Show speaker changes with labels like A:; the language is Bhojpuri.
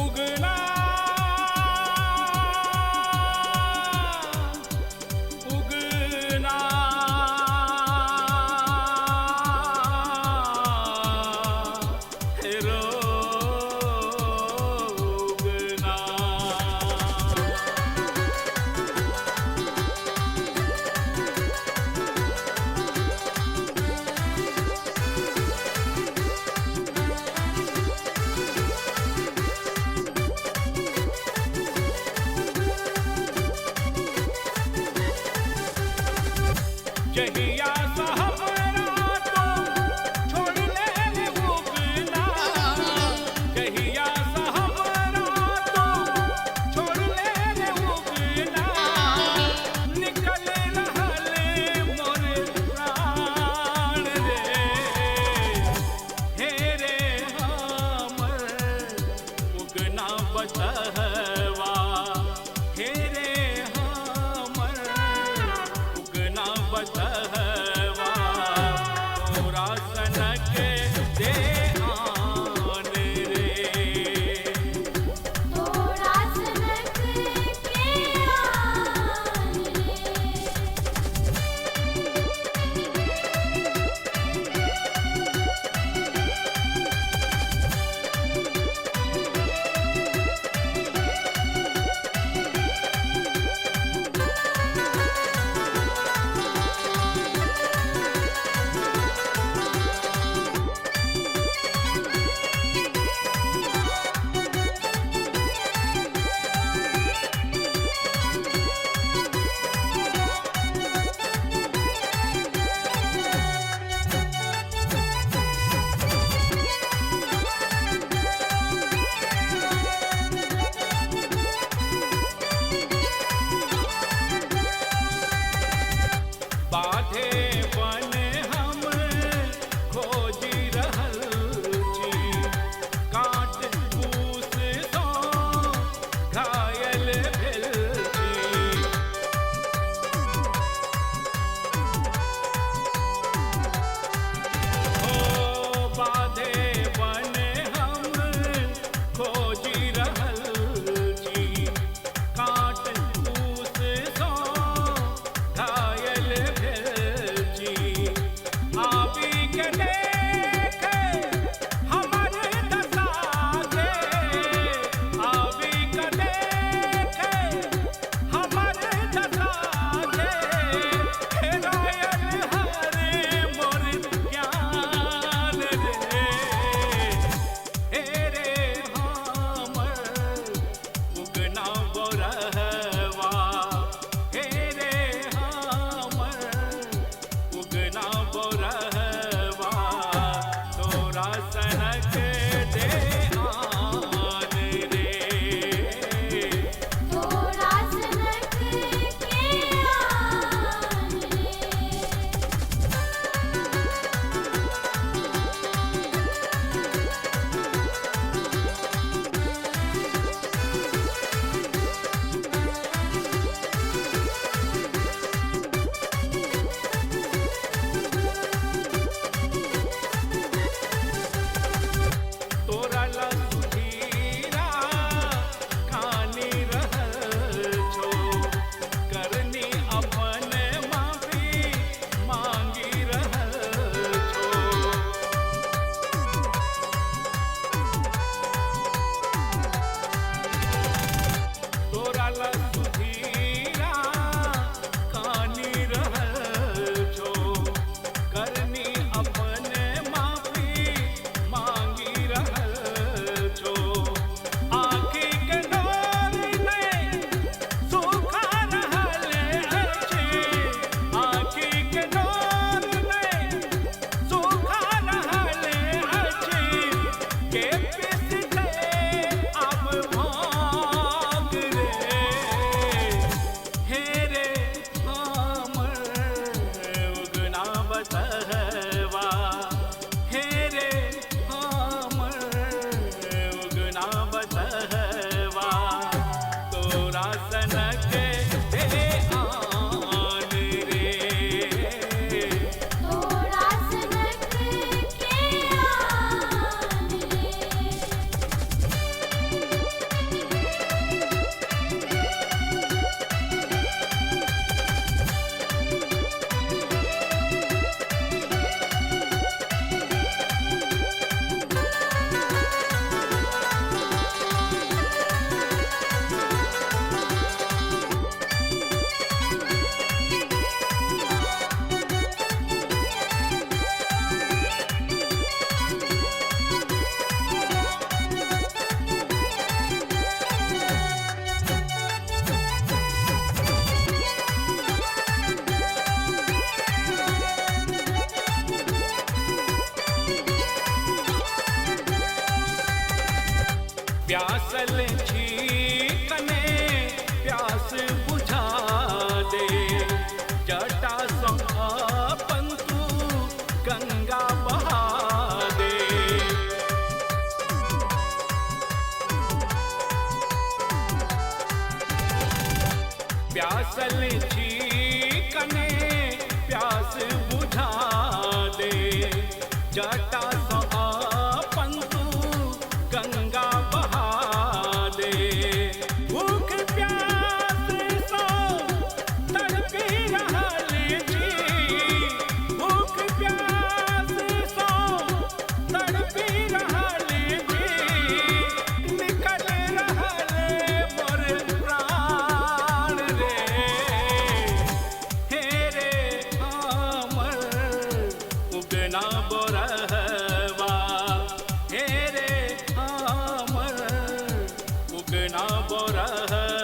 A: उगना उगना हेरो उगना जहिया सहबरा तो छोड़ ले उगना जहिया सहबरा तो छोड़ ले उगना निकल रहल मोर प्राण रे हे रे हमर उगना बसहवा हे रे हमर उगना बसहवा तोरा सनक दे आन रे
B: तोरा सनक के आन रे
A: बाधे बन हम खोजी रहल छी काट कूस सँ घायल भेल छी ओ बाधे बन हम खोजी रहल छी काट कूस सँ घायल भेल छी आबी के देख हमर दशा के आबी के देख हमर दशा के हेरायल हर मोर ज्ञान रे हे रे हमर उगना बोरहवा हे रे हमर उगना बोरहवा तोरा सनक दे आन रे
B: तोरा सनक के आन रे
A: तोरा ला सुधीरा खानी रहल छो करनी अपन माफी मांगी रहल छो तोरा ला सुधीरा खानी रहल छो करनी अपन माफी मांगी रहल छो आँखि के नोर में सूखा रहल अछि आँखि के नोर में सूखा रहल अछि के पिसते अब भाग रे हे रे हमर उगना बसहवा हे रे हमर उगना बसहवा तोरा सनक दे आन रे
B: तोरा सनक के आन रे
A: प्यासल छीकने प्यास बुझा दे जटा सो अपन तू गंगा बहा दे प्यासल छीकने प्यास बुझा दे जटा सो अपन तू गंगा बहा दे भूख प्यास सो तड़पी रहल जी भूख प्यास सो तड़पी रहल जी निकल रहल मोर प्राण रे हे रे हमर उगना बोरहवा हे रे हमर उगना बोरहवा